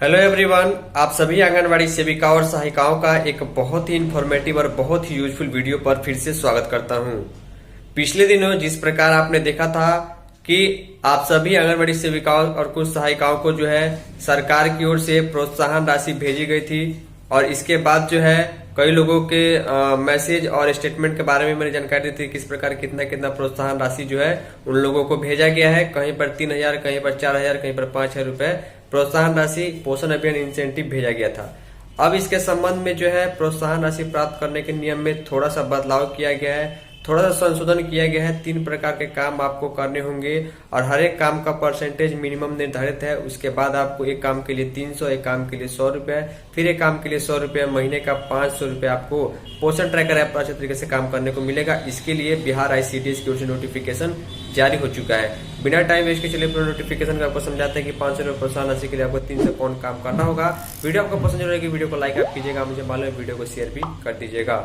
Hello everyone, आप सभी आंगनवाड़ी सेविका और सहायिकाओं का एक बहुत ही इंफॉर्मेटिव और बहुत ही यूजफुल वीडियो पर फिर से स्वागत करता हूं। पिछले दिनों जिस प्रकार आपने देखा था कि आप सभी आंगनवाड़ी सेविकाओं और कुछ सहायिकाओं को जो है सरकार की ओर से प्रोत्साहन राशि भेजी गई थी और इसके बाद जो है कई लोगों के मैसेज और स्टेटमेंट के बारे में मैंने जानकारी दी थी किस प्रकार कितना कितना प्रोत्साहन राशि जो है उन लोगों को भेजा गया है। कहीं पर 3,000, कहीं पर 4,000, कहीं पर 5,000 रुपए प्रोत्साहन राशि पोषण अभियान इंसेंटिव भेजा गया था। अब इसके संबंध में जो है प्रोत्साहन राशि प्राप्त करने के नियम में थोड़ा सा बदलाव किया गया है, थोड़ा सा संशोधन किया गया है। 3 प्रकार के काम आपको करने होंगे और हर एक काम का परसेंटेज मिनिमम निर्धारित है। उसके बाद आपको एक काम के लिए 300, एक काम के लिए 100 रुपए, फिर एक काम के लिए 100 रुपए, महीने का 500 रुपए आपको पोषण ट्रैकर ऐप पर अच्छे तरीके से काम करने को मिलेगा। इसके लिए बिहार ICDS की ओर से नोटिफिकेशन जारी हो चुका है। बिना टाइम वेस्ट के चलिए पूरा नोटिफिकेशन का आपको समझाते हैं कि 500 रुपए प्रोत्साहन राशि के लिए आपको 300 कौन काम करना होगा। वीडियो आपको पसंद रहेगी, वीडियो को लाइक आप कीजिएगा, मुझे मालूम है वीडियो को शेयर भी कर दीजिएगा।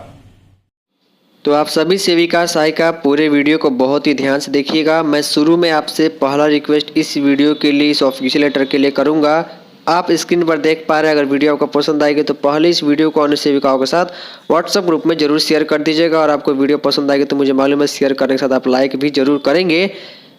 तो आप सभी सेविका सहायिका पूरे वीडियो को बहुत ही ध्यान से देखिएगा। मैं शुरू में आपसे पहला रिक्वेस्ट इस वीडियो के लिए, इस ऑफिशियल लेटर के लिए करूंगा। आप स्क्रीन पर देख पा रहे हैं, अगर वीडियो आपको पसंद आएगी तो पहले इस वीडियो को अन्य सेविकाओं के साथ व्हाट्सएप ग्रुप में जरूर शेयर कर दीजिएगा और आपको वीडियो पसंद आएगी तो मुझे मालूम है शेयर करने के साथ आप लाइक भी जरूर करेंगे।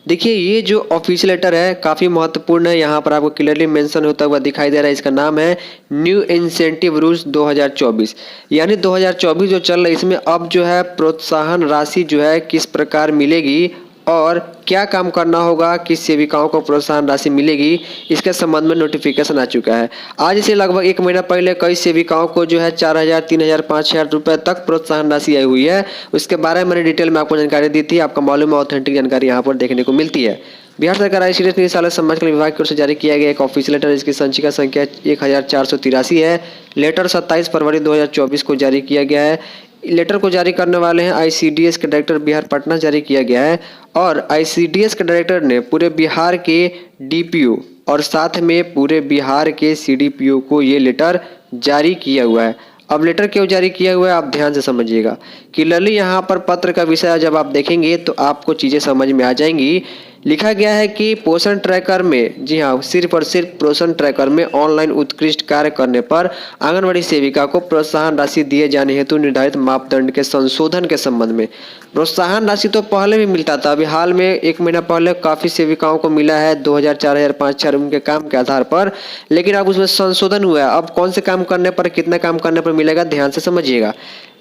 देखिए, ये जो ऑफिशियल लेटर है काफ़ी महत्वपूर्ण है। यहाँ पर आपको क्लियरली मेंशन होता हुआ दिखाई दे रहा है। इसका नाम है न्यू इंसेंटिव रूल्स 2024, यानी 2024 जो चल रहा है इसमें अब जो है प्रोत्साहन राशि जो है किस प्रकार मिलेगी और क्या काम करना होगा, किस सेविकाओं को प्रोत्साहन राशि मिलेगी, इसके संबंध में नोटिफिकेशन आ चुका है। आज से लगभग 1 महीना पहले कई सेविकाओं को जो है 4,000, 3,000, 5,000 रुपए तक प्रोत्साहन राशि आई हुई है। उसके बारे में मैंने डिटेल में आपको जानकारी दी थी। आपका मालूम है ऑथेंटिक जानकारी यहाँ पर देखने को मिलती है। बिहार सरकार ICDS निदेशालय समाज कल्याण विभाग की ओर से जारी किया गया एक ऑफिशियल लेटर, इसकी संचिका संख्या 1483 है। लेटर 27 फरवरी 2024 को जारी किया गया है। लेटर को जारी करने वाले हैं ICDS के डायरेक्टर बिहार पटना जारी किया गया है और ICDS के डायरेक्टर ने पूरे बिहार के DPO और साथ में पूरे बिहार के CDPO को ये लेटर जारी किया हुआ है। अब लेटर क्यों जारी किया हुआ है आप ध्यान से समझिएगा। क्लियरली यहाँ पर पत्र का विषय जब आप देखेंगे तो आपको चीज़ें समझ में आ जाएंगी। लिखा गया है कि पोषण ट्रैकर में, जी हाँ, सिर्फ और सिर्फ पोषण ट्रैकर में ऑनलाइन उत्कृष्ट कार्य करने पर आंगनवाड़ी सेविका को प्रोत्साहन राशि दिए जाने हेतु निर्धारित मापदंड के संशोधन के संबंध में। प्रोत्साहन राशि तो पहले भी मिलता था, अभी हाल में 1 महीना पहले काफ़ी सेविकाओं को मिला है 2,000, 4,000, 5,000 उनके काम के आधार पर, लेकिन अब उसमें संशोधन हुआ है। अब कौन से काम करने पर, कितना काम करने पर मिलेगा, ध्यान से समझिएगा।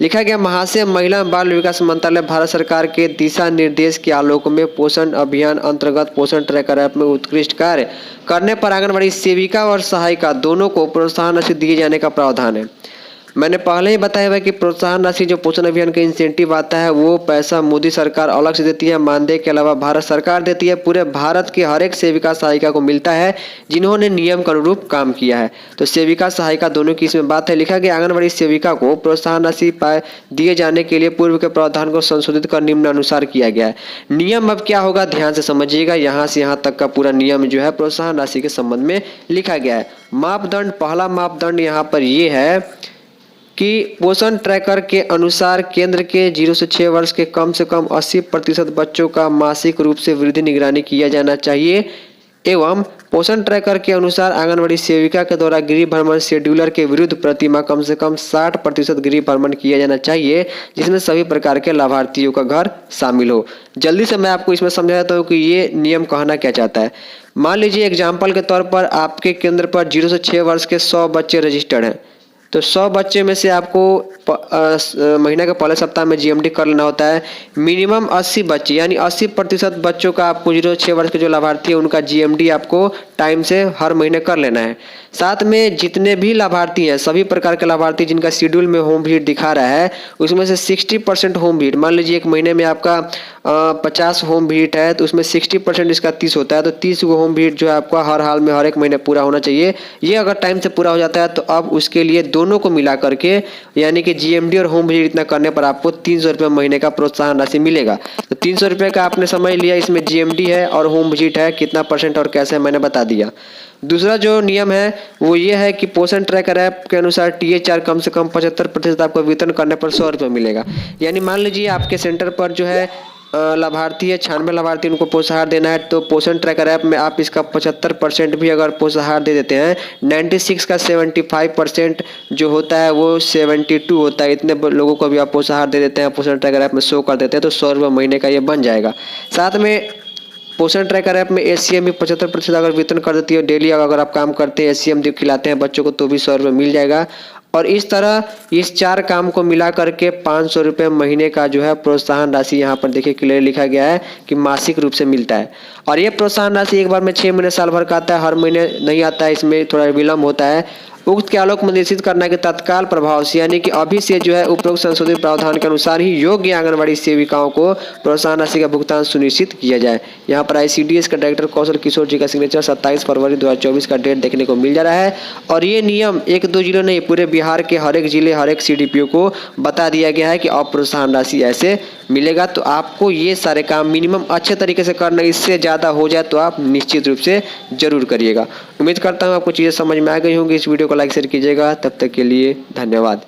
लिखा गया, महाशय, महिला एवं बाल विकास मंत्रालय भारत सरकार के दिशा निर्देश के आलोक में पोषण अभियान अंतर्गत पोषण ट्रैकर ऐप में उत्कृष्ट कार्य करने पर आंगनवाड़ी सेविका और सहायिका दोनों को प्रोत्साहन राशि दिए जाने का प्रावधान है। मैंने पहले ही बताया हुआ कि प्रोत्साहन राशि जो पोषण अभियान का इंसेंटिव आता है वो पैसा मोदी सरकार अलग से देती है, मानदेय के अलावा भारत सरकार देती है। पूरे भारत के हर एक सेविका सहायिका को मिलता है जिन्होंने नियम के अनुरूप काम किया है। तो सेविका सहायिका दोनों की इसमें बात है। लिखा गया, आंगनवाड़ी सेविका को प्रोत्साहन राशि दिए जाने के लिए पूर्व के प्रावधान को संशोधित कर निम्नानुसार किया गया है। नियम अब क्या होगा ध्यान से समझिएगा। यहाँ से यहाँ तक का पूरा नियम जो है प्रोत्साहन राशि के संबंध में लिखा गया है। मापदंड, पहला मापदंड यहाँ पर ये है कि पोषण ट्रैकर के अनुसार केंद्र के 0 से 6 वर्ष के कम से कम 80% बच्चों का मासिक रूप से वृद्धि निगरानी किया जाना चाहिए एवं पोषण ट्रैकर के अनुसार आंगनवाड़ी सेविका के द्वारा गृह भ्रमण शेड्यूलर के विरुद्ध प्रति माह कम से कम 60% गृह भ्रमण किया जाना चाहिए, जिसमें सभी प्रकार के लाभार्थियों का घर शामिल हो। जल्दी से मैं आपको इसमें समझा देता हूँ कि ये नियम कहना क्या चाहता है। मान लीजिए एग्जाम्पल के तौर पर आपके केंद्र पर 0 से 6 वर्ष के 100 बच्चे रजिस्टर्ड हैं, तो 100 बच्चे में से आपको महीने के पहले सप्ताह में GMD कर लेना होता है। मिनिमम 80 बच्चे यानी 80% बच्चों का आपको 0 से 6 वर्ष के जो लाभार्थी है उनका GMD आपको टाइम से हर महीने कर लेना है। साथ में जितने भी लाभार्थी हैं, सभी प्रकार के लाभार्थी जिनका शेड्यूल में होम विजिट दिखा रहा है, उसमें से 60% होम विजिट, मान लीजिए एक महीने में आपका 50 होम विजिट है तो उसमें 60% इसका 30 होता है, तो 30 को होम विजिट जो है आपका हर हाल में हर एक महीने पूरा होना चाहिए। ये अगर टाइम से पूरा हो जाता है तो अब उसके लिए दोनों को मिला करके यानी कि GMD और होम विजिट इतना करने पर आपको 300 रुपये महीने का प्रोत्साहन राशि मिलेगा। तो 300 रुपये का आपने समझ लिया, इसमें GMD है और होम विजिट है, कितना परसेंट और कैसे मैंने बता दिया। दूसरा जो नियम है वो ये है कि पोषण ट्रैकर ऐप के अनुसार THR कम से कम 75% आपको वितरण करने पर 100 रुपये मिलेगा। यानी मान लीजिए आपके सेंटर पर जो है लाभार्थी है, 96 लाभार्थी, उनको पोषाहार देना है। तो पोषण ट्रैकर ऐप में आप इसका 75% भी अगर पोषाहार दे देते हैं, 96 का 75% जो होता है वो 72 होता है। इतने लोगों को भी आप पोषाहार दे देते हैं, पोषण ट्रैकर ऐप में शो कर देते हैं, तो 100 रुपये महीने का ये बन जाएगा। साथ में पोषण ट्रैकर ऐप में एचसीएम भी 75% अगर वितरण कर देती है डेली, अगर आप काम करते हैं एचसीएम खिलाते हैं बच्चों को, तो भी 100 रुपये मिल जाएगा। और इस तरह इस 4 काम को मिला करके 500 रुपये महीने का जो है प्रोत्साहन राशि यहाँ पर देखिए क्लियर लिखा गया है कि मासिक रूप से मिलता है। और ये प्रोत्साहन राशि एक बार में 6 महीने साल भर का आता है, हर महीने नहीं आता है, इसमें थोड़ा विलम्ब होता है। उक्त के आलोक में निर्देशित करना के तत्काल प्रभाव से, यानी कि अभी से जो है उपरोक्त संशोधित प्रावधान के अनुसार ही योग्य आंगनबाड़ी सेविकाओं को प्रोत्साहन राशि का भुगतान सुनिश्चित किया जाए। यहाँ पर आईसीडीएस का डायरेक्टर कौशल किशोर जी का सिग्नेचर 27 फरवरी 2024 का डेट देखने को मिल जा रहा है। और ये नियम 1-2 जिलों नहीं, पूरे बिहार के हर एक जिले, हर एक सीडीपीओ को बता दिया गया है कि अब प्रोत्साहन राशि ऐसे मिलेगा। तो आपको ये सारे काम मिनिमम अच्छे तरीके से करना, इससे ज़्यादा हो जाए तो आप निश्चित रूप से जरूर करिएगा। उम्मीद करता हूँ आपको चीज़ें समझ में आ गई होंगी। इस वीडियो को लाइक शेयर कीजिएगा। तब तक के लिए धन्यवाद।